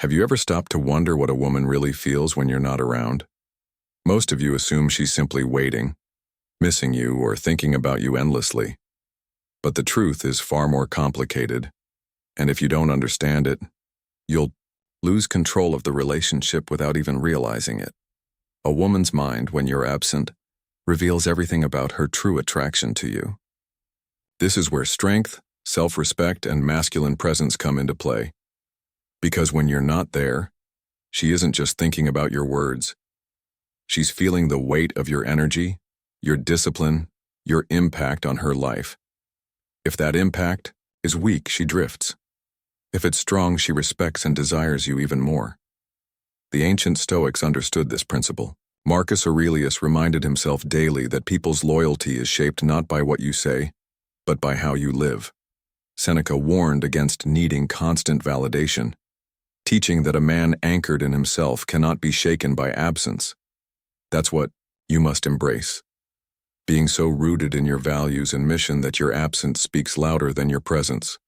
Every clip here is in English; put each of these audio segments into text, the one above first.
Have you ever stopped to wonder what a woman really feels when you're not around? Most of you assume she's simply waiting, missing you, or thinking about you endlessly. But the truth is far more complicated, and if you don't understand it, you'll lose control of the relationship without even realizing it. A woman's mind, when you're absent, reveals everything about her true attraction to you. This is where strength, self-respect, and masculine presence come into play. Because when you're not there, she isn't just thinking about your words. She's feeling the weight of your energy, your discipline, your impact on her life. If that impact is weak, she drifts. If it's strong, she respects and desires you even more. The ancient Stoics understood this principle. Marcus Aurelius reminded himself daily that people's loyalty is shaped not by what you say, but by how you live. Seneca warned against needing constant validation, teaching that a man anchored in himself cannot be shaken by absence. That's what you must embrace. Being so rooted in your values and mission that your absence speaks louder than your presence.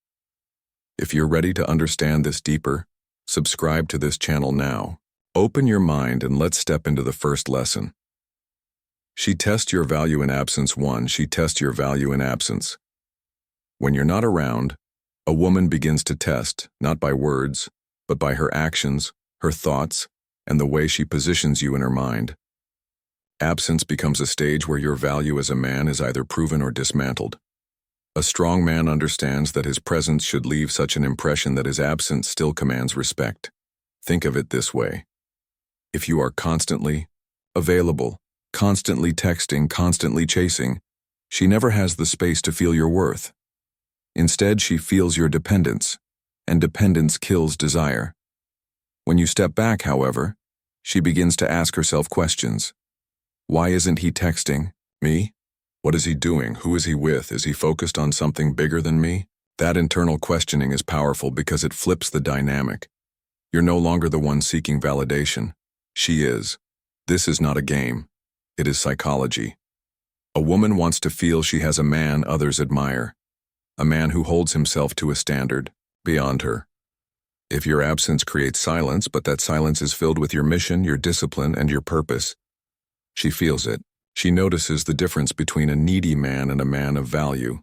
If you're ready to understand this deeper, subscribe to this channel now. Open your mind and let's step into the first lesson. She tests your value in absence. 1. She tests your value in absence. When you're not around, a woman begins to test, not by words, but by her actions, her thoughts, and the way she positions you in her mind. Absence becomes a stage where your value as a man is either proven or dismantled. A strong man understands that his presence should leave such an impression that his absence still commands respect. Think of it this way. If you are constantly available, constantly texting, constantly chasing, she never has the space to feel your worth. Instead, she feels your dependence, and dependence kills desire. When you step back, however, she begins to ask herself questions. Why isn't he texting me? What is he doing? Who is he with? Is he focused on something bigger than me? That internal questioning is powerful because it flips the dynamic. You're no longer the one seeking validation. She is. This is not a game. It is psychology. A woman wants to feel she has a man others admire, a man who holds himself to a standard beyond her. If your absence creates silence, but that silence is filled with your mission, your discipline, and your purpose, she feels it. She notices the difference between a needy man and a man of value.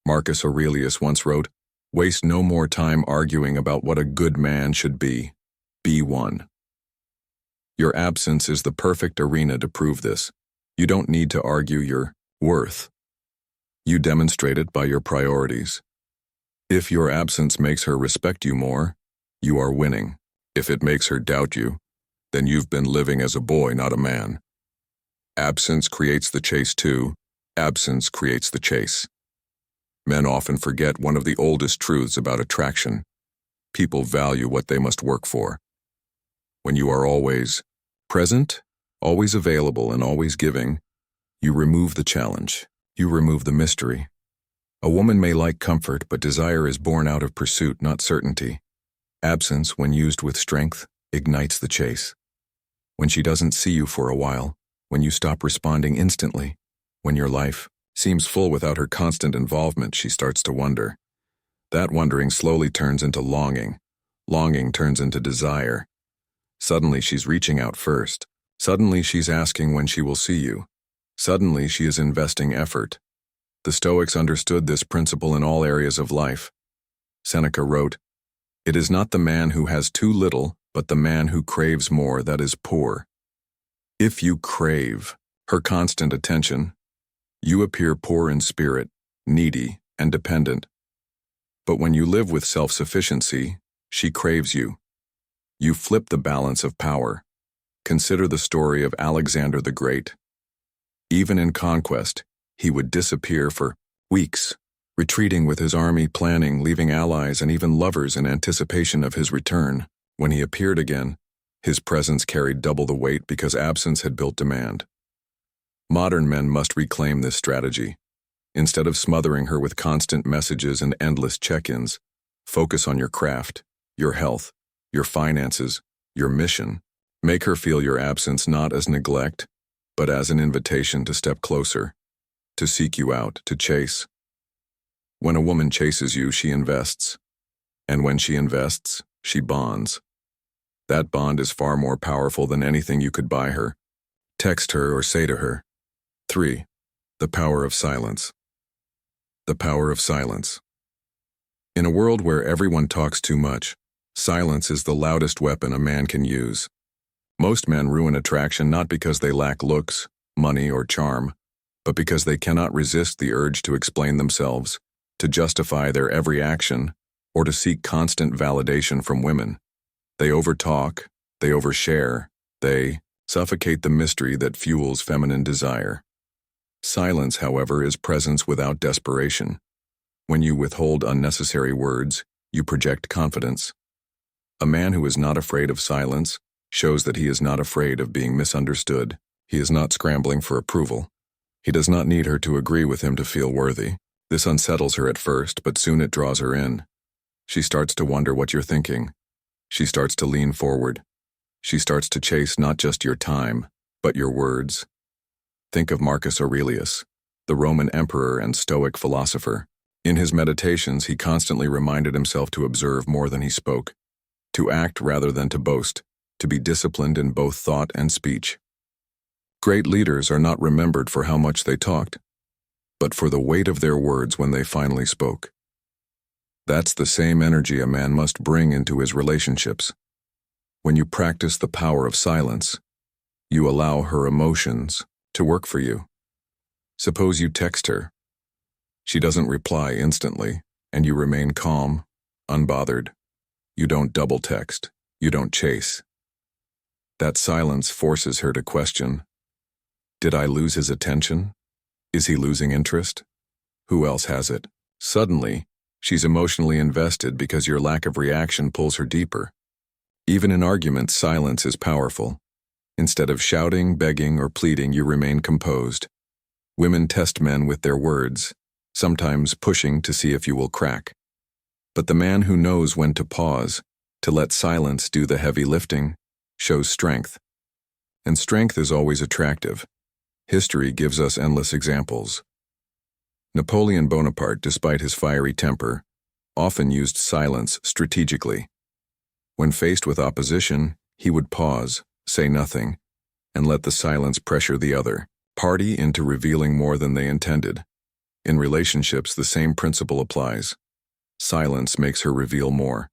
Marcus Aurelius once wrote, "Waste no more time arguing about what a good man should be. Be one." Your absence is the perfect arena to prove this. You don't need to argue your worth. You demonstrate it by your priorities. If your absence makes her respect you more, you are winning. If it makes her doubt you, then you've been living as a boy, not a man. Absence creates the chase too. Absence creates the chase. Men often forget one of the oldest truths about attraction. People value what they must work for. When you are always present, always available, and always giving, you remove the challenge. You remove the mystery. A woman may like comfort, but desire is born out of pursuit, not certainty. Absence, when used with strength, ignites the chase. When she doesn't see you for a while, when you stop responding instantly, when your life seems full without her constant involvement, she starts to wonder. That wondering slowly turns into longing. Longing turns into desire. Suddenly she's reaching out first. Suddenly she's asking when she will see you. Suddenly she is investing effort. The Stoics understood this principle in all areas of life. Seneca wrote, "It is not the man who has too little, but the man who craves more that is poor." If you crave her constant attention, you appear poor in spirit, needy, and dependent. But when you live with self-sufficiency, she craves you. You flip the balance of power. Consider the story of Alexander the Great. Even in conquest, he would disappear for weeks, retreating with his army, planning, leaving allies and even lovers in anticipation of his return. When he appeared again, his presence carried double the weight because absence had built demand. Modern men must reclaim this strategy. Instead of smothering her with constant messages and endless check-ins, focus on your craft, your health, your finances, your mission. Make her feel your absence not as neglect, but as an invitation to step closer, to seek you out, to chase. When a woman chases you, she invests. And when she invests, she bonds. That bond is far more powerful than anything you could buy her, text her, or say to her. 3. The power of silence. The power of silence. In a world where everyone talks too much, silence is the loudest weapon a man can use. Most men ruin attraction not because they lack looks, money, or charm, but because they cannot resist the urge to explain themselves, to justify their every action, or to seek constant validation from women. They overtalk, they overshare, they suffocate the mystery that fuels feminine desire. Silence, however, is presence without desperation. When you withhold unnecessary words, you project confidence. A man who is not afraid of silence shows that he is not afraid of being misunderstood. He is not scrambling for approval. He does not need her to agree with him to feel worthy. This unsettles her at first, but soon it draws her in. She starts to wonder what you're thinking. She starts to lean forward. She starts to chase not just your time, but your words. Think of Marcus Aurelius, the Roman emperor and Stoic philosopher. In his meditations, he constantly reminded himself to observe more than he spoke, to act rather than to boast, to be disciplined in both thought and speech. Great leaders are not remembered for how much they talked, but for the weight of their words when they finally spoke. That's the same energy a man must bring into his relationships. When you practice the power of silence, you allow her emotions to work for you. Suppose you text her. She doesn't reply instantly, and you remain calm, unbothered. You don't double text. You don't chase. That silence forces her to question. Did I lose his attention? Is he losing interest? Who else has it? Suddenly, she's emotionally invested because your lack of reaction pulls her deeper. Even in arguments, silence is powerful. Instead of shouting, begging, or pleading, you remain composed. Women test men with their words, sometimes pushing to see if you will crack. But the man who knows when to pause, to let silence do the heavy lifting, shows strength. And strength is always attractive. History gives us endless examples. Napoleon Bonaparte, despite his fiery temper, often used silence strategically. When faced with opposition, he would pause, say nothing, and let the silence pressure the other party into revealing more than they intended. In relationships, the same principle applies. Silence makes her reveal more.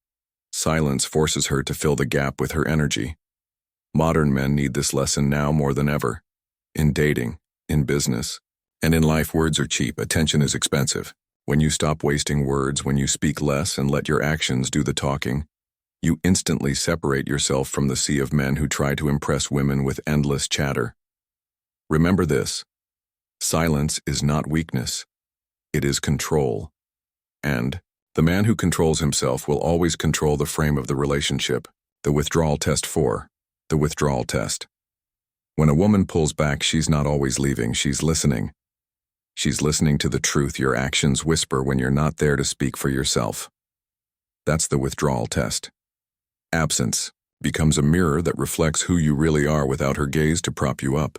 Silence forces her to fill the gap with her energy. Modern men need this lesson now more than ever. In dating, in business, and in life, words are cheap, attention is expensive. When you stop wasting words, when you speak less and let your actions do the talking, you instantly separate yourself from the sea of men who try to impress women with endless chatter. Remember this: silence is not weakness, it is control. And the man who controls himself will always control the frame of the relationship. The withdrawal test 4. The withdrawal test. When a woman pulls back, she's not always leaving, she's listening. She's listening to the truth your actions whisper when you're not there to speak for yourself. That's the withdrawal test. Absence becomes a mirror that reflects who you really are without her gaze to prop you up.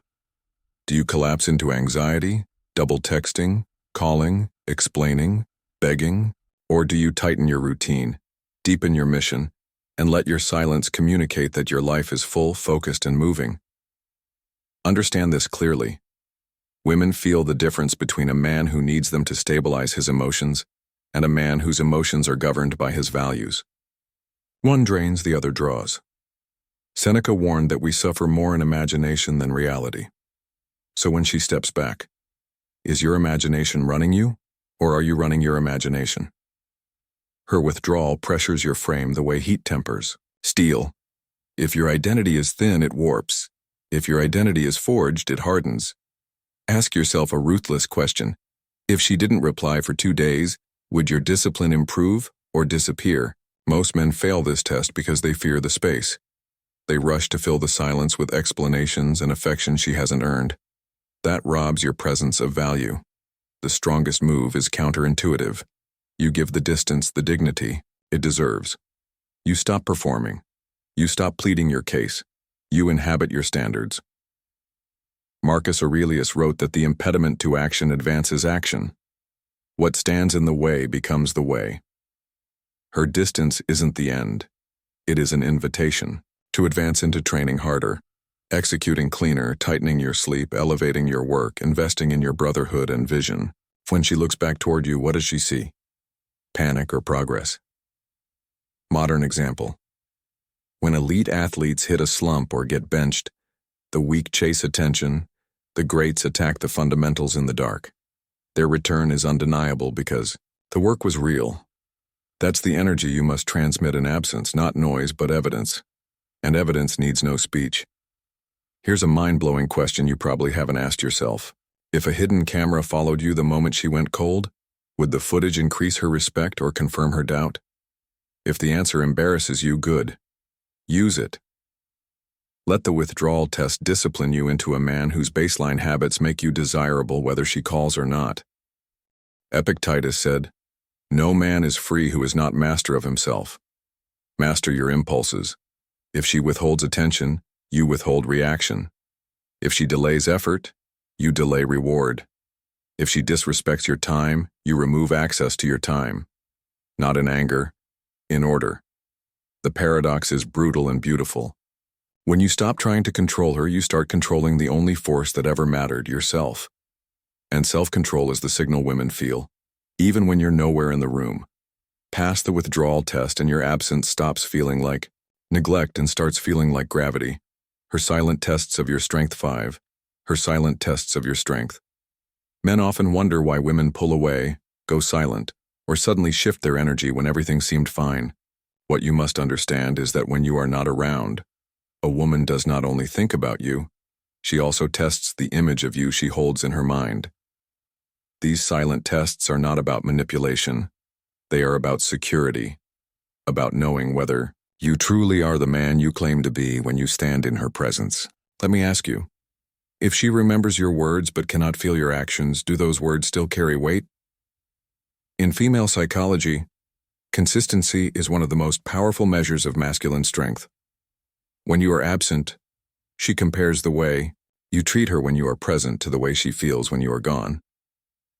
Do you collapse into anxiety, double texting, calling, explaining, begging, or do you tighten your routine, deepen your mission, and let your silence communicate that your life is full, focused, and moving? Understand this clearly. Women feel the difference between a man who needs them to stabilize his emotions and a man whose emotions are governed by his values. One drains, the other draws. Seneca warned that we suffer more in imagination than reality. So when she steps back, is your imagination running you, or are you running your imagination? Her withdrawal pressures your frame the way heat tempers steel. If your identity is thin, it warps. If your identity is forged, it hardens. Ask yourself a ruthless question. If she didn't reply for 2 days, would your discipline improve or disappear? Most men fail this test because they fear the space. They rush to fill the silence with explanations and affection she hasn't earned. That robs your presence of value. The strongest move is counterintuitive. You give the distance the dignity it deserves. You stop performing. You stop pleading your case. You inhabit your standards. Marcus Aurelius wrote that the impediment to action advances action. What stands in the way becomes the way. Her distance isn't the end. It is an invitation. to advance into training harder, executing cleaner, tightening your sleep, elevating your work, investing in your brotherhood and vision. When she looks back toward you, what does she see? Panic or progress? Modern example. When elite athletes hit a slump or get benched, the weak chase attention, the greats attack the fundamentals in the dark. Their return is undeniable because the work was real. That's the energy you must transmit in absence, not noise, but evidence. And evidence needs no speech. Here's a mind-blowing question you probably haven't asked yourself. If a hidden camera followed you the moment she went cold, would the footage increase her respect or confirm her doubt? If the answer embarrasses you, good. Use it. Let the withdrawal test discipline you into a man whose baseline habits make you desirable whether she calls or not. Epictetus said, "No man is free who is not master of himself." Master your impulses. If she withholds attention, you withhold reaction. If she delays effort, you delay reward. If she disrespects your time, you remove access to your time. Not in anger, in order. The paradox is brutal and beautiful. When you stop trying to control her, you start controlling the only force that ever mattered, yourself. And self-control is the signal women feel, even when you're nowhere in the room. Pass the withdrawal test and your absence stops feeling like neglect and starts feeling like gravity. Her silent tests of your strength 5. Her silent tests of your strength. Men often wonder why women pull away, go silent, or suddenly shift their energy when everything seemed fine. What you must understand is that when you are not around, a woman does not only think about you, she also tests the image of you she holds in her mind. These silent tests are not about manipulation. They are about security, about knowing whether you truly are the man you claim to be when you stand in her presence. Let me ask you, if she remembers your words but cannot feel your actions, do those words still carry weight? In female psychology, consistency is one of the most powerful measures of masculine strength. When you are absent, she compares the way you treat her when you are present to the way she feels when you are gone.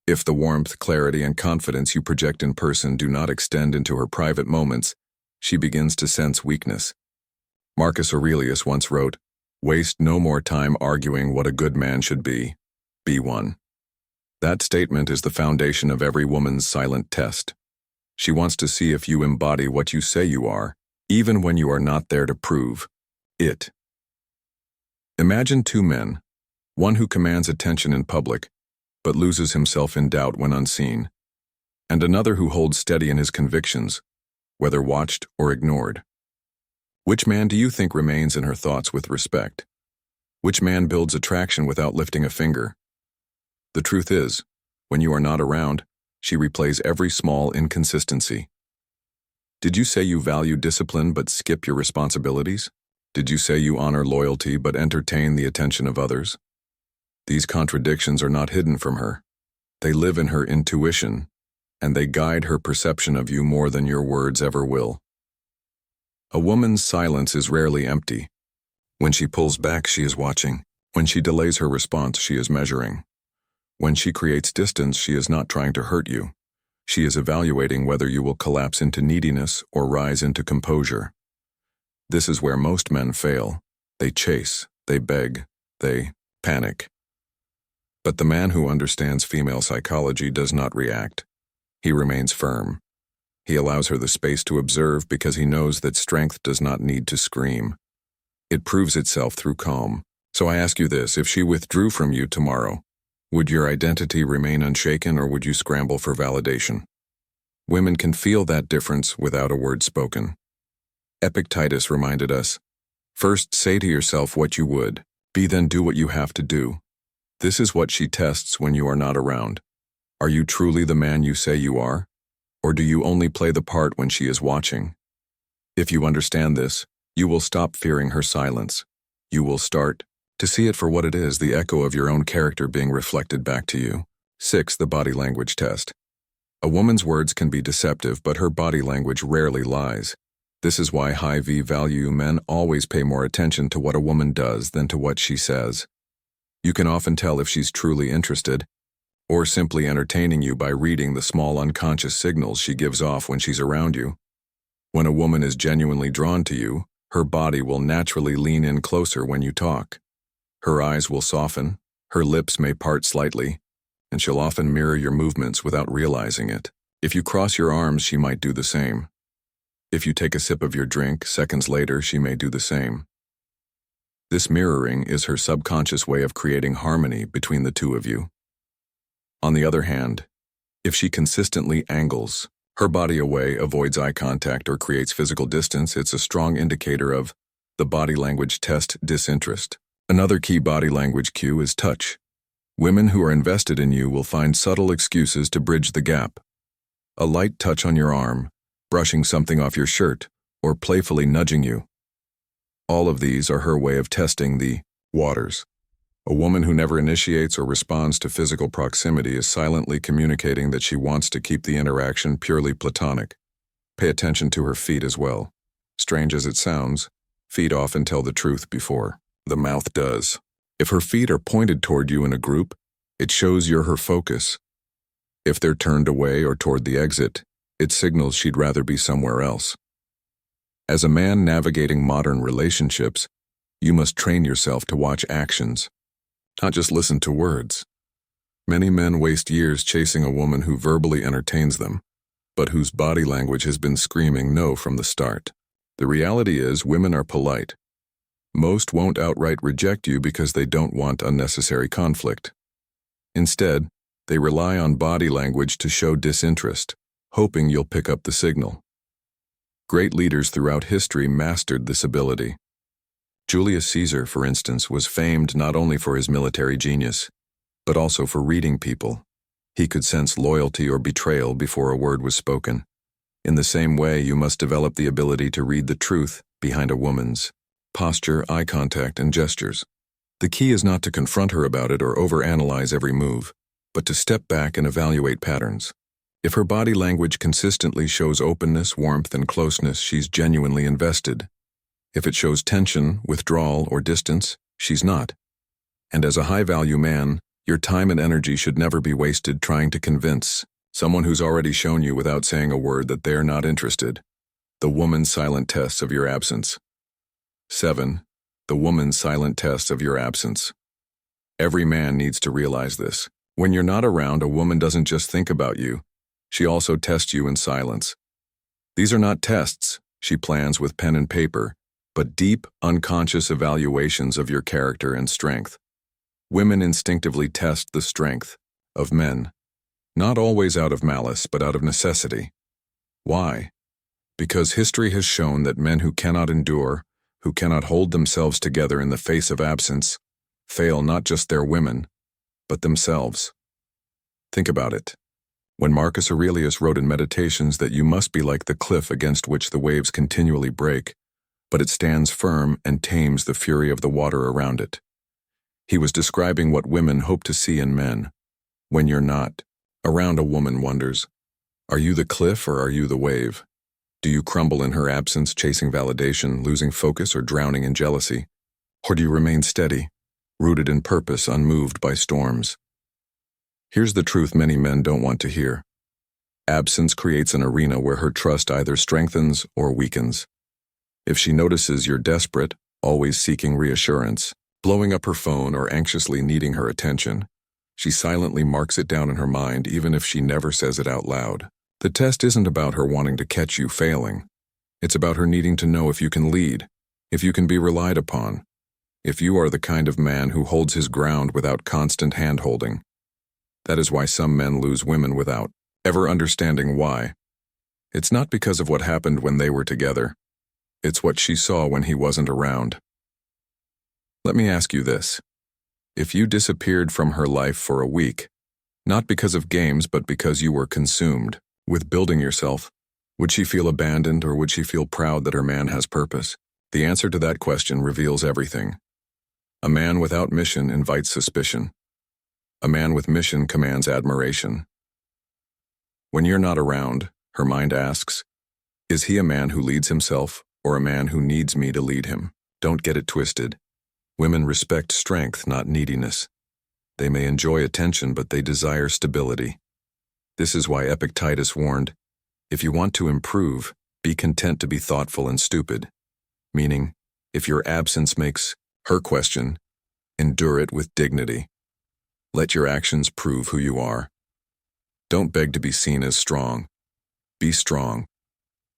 If the warmth, clarity, and confidence you project in person do not extend into her private moments, she begins to sense weakness. Marcus Aurelius once wrote, "Waste no more time arguing what a good man should be. Be one." That statement is the foundation of every woman's silent test. She wants to see if you embody what you say you are, even when you are not there to prove it. Imagine two men, one who commands attention in public, but loses himself in doubt when unseen, and another who holds steady in his convictions, whether watched or ignored. Which man do you think remains in her thoughts with respect? Which man builds attraction without lifting a finger? The truth is, when you are not around, she replays every small inconsistency. Did you say you value discipline but skip your responsibilities? Did you say you honor loyalty but entertain the attention of others? These contradictions are not hidden from her. They live in her intuition, and they guide her perception of you more than your words ever will. A woman's silence is rarely empty. When she pulls back, she is watching. When she delays her response, she is measuring. When she creates distance, she is not trying to hurt you. She is evaluating whether you will collapse into neediness or rise into composure. This is where most men fail. They chase, they beg, they panic. But the man who understands female psychology does not react. He remains firm. He allows her the space to observe because he knows that strength does not need to scream. It proves itself through calm. So I ask you this, if she withdrew from you tomorrow, would your identity remain unshaken or would you scramble for validation? Women can feel that difference without a word spoken. Epictetus reminded us, "First say to yourself what you would, then do what you have to do." This is what she tests when you are not around. Are you truly the man you say you are? Or do you only play the part when she is watching? If you understand this, you will stop fearing her silence. You will start to see it for what it is, the echo of your own character being reflected back to you. 6. The body language test. A woman's words can be deceptive, but her body language rarely lies. This is why high-V value men always pay more attention to what a woman does than to what she says. You can often tell if she's truly interested, or simply entertaining you by reading the small unconscious signals she gives off when she's around you. When a woman is genuinely drawn to you, Her body will naturally lean in closer when you talk. Her eyes will soften, her lips may part slightly, and she'll often mirror your movements without realizing it. If you cross your arms, she might do the same. If you take a sip of your drink, seconds later, she may do the same. This mirroring is her subconscious way of creating harmony between the two of you. On the other hand, if she consistently angles her body away, avoids eye contact, or creates physical distance, it's a strong indicator of the body language test disinterest. Another key body language cue is touch. Women who are invested in you will find subtle excuses to bridge the gap. A light touch on your arm, brushing something off your shirt, or playfully nudging you. All of these are her way of testing the waters. A woman who never initiates or responds to physical proximity is silently communicating that she wants to keep the interaction purely platonic. Pay attention to her feet as well. Strange as it sounds, feet often tell the truth before the mouth does. If her feet are pointed toward you in a group, it shows you're her focus. If they're turned away or toward the exit, it signals she'd rather be somewhere else. As a man navigating modern relationships, you must train yourself to watch actions, not just listen to words. Many men waste years chasing a woman who verbally entertains them, but whose body language has been screaming no from the start. The reality is, women are polite. Most won't outright reject you because they don't want unnecessary conflict. Instead, they rely on body language to show disinterest, hoping you'll pick up the signal. Great leaders throughout history mastered this ability. Julius Caesar, for instance, was famed not only for his military genius, but also for reading people. He could sense loyalty or betrayal before a word was spoken. In the same way, you must develop the ability to read the truth behind a woman's posture, eye contact, and gestures. The key is not to confront her about it or overanalyze every move, but to step back and evaluate patterns. If her body language consistently shows openness, warmth, and closeness, she's genuinely invested. If it shows tension, withdrawal, or distance, she's not. And as a high-value man, your time and energy should never be wasted trying to convince someone who's already shown you without saying a word that they're not interested. The woman's silent tests of your absence. 7. The woman's silent tests of your absence. Every man needs to realize this. When you're not around, a woman doesn't just think about you. She also tests you in silence. These are not tests she plans with pen and paper, but deep, unconscious evaluations of your character and strength. Women instinctively test the strength of men, not always out of malice, but out of necessity. Why? Because history has shown that men who cannot endure, who cannot hold themselves together in the face of absence, fail not just their women, but themselves. Think about it. When Marcus Aurelius wrote in Meditations that you must be like the cliff against which the waves continually break, but it stands firm and tames the fury of the water around it. He was describing what women hope to see in men. When you're not around, a woman wonders, are you the cliff or are you the wave? Do you crumble in her absence, chasing validation, losing focus, or drowning in jealousy? Or do you remain steady, rooted in purpose, unmoved by storms? Here's the truth many men don't want to hear. Absence creates an arena where her trust either strengthens or weakens. If she notices you're desperate, always seeking reassurance, blowing up her phone, or anxiously needing her attention, she silently marks it down in her mind even if she never says it out loud. The test isn't about her wanting to catch you failing. It's about her needing to know if you can lead, if you can be relied upon, if you are the kind of man who holds his ground without constant hand-holding. That is why some men lose women without ever understanding why. It's not because of what happened when they were together. It's what she saw when he wasn't around. Let me ask you this. If you disappeared from her life for a week, not because of games but because you were consumed with building yourself, would she feel abandoned or would she feel proud that her man has purpose? The answer to that question reveals everything. A man without mission invites suspicion. A man with mission commands admiration. When you're not around, her mind asks, is he a man who leads himself or a man who needs me to lead him? Don't get it twisted. Women respect strength, not neediness. They may enjoy attention, but they desire stability. This is why Epictetus warned, if you want to improve, be content to be thoughtful and stupid. meaning, if your absence makes her question, endure it with dignity. Let your actions prove who you are. Don't beg to be seen as strong. Be strong.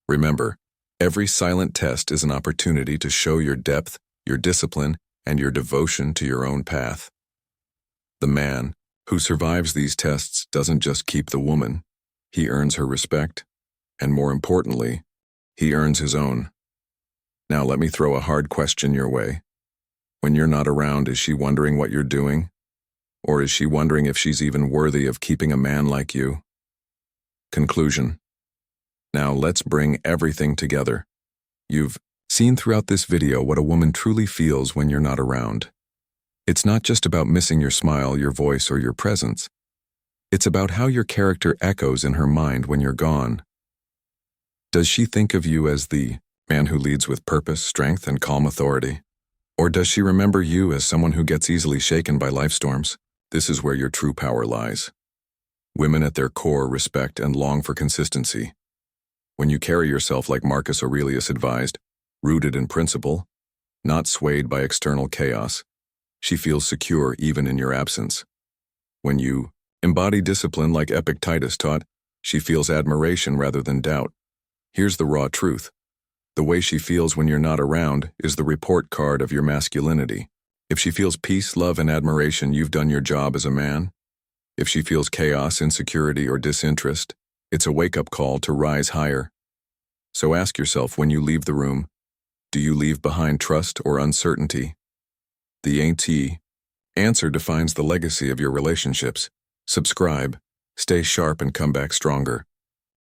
Remember, every silent test is an opportunity to show your depth, your discipline, and your devotion to your own path. The man who survives these tests doesn't just keep the woman, he earns her respect, and more importantly, he earns his own. Now let me throw a hard question your way. When you're not around, is she wondering what you're doing? Or is she wondering if she's even worthy of keeping a man like you? Conclusion. Now let's bring everything together. You've seen throughout this video what a woman truly feels when you're not around. It's not just about missing your smile, your voice, or your presence. It's about how your character echoes in her mind when you're gone. Does she think of you as the man who leads with purpose, strength, and calm authority? Or does she remember you as someone who gets easily shaken by life storms? This is where your true power lies. Women at their core respect and long for consistency. When you carry yourself like Marcus Aurelius advised, rooted in principle, not swayed by external chaos, she feels secure even in your absence. When you embody discipline like Epictetus taught, she feels admiration rather than doubt. Here's the raw truth. The way she feels when you're not around is the report card of your masculinity. If she feels peace, love, and admiration, you've done your job as a man. If she feels chaos, insecurity, or disinterest, it's a wake-up call to rise higher. So ask yourself when you leave the room, do you leave behind trust or uncertainty? The answer defines the legacy of your relationships. Subscribe, stay sharp, and come back stronger.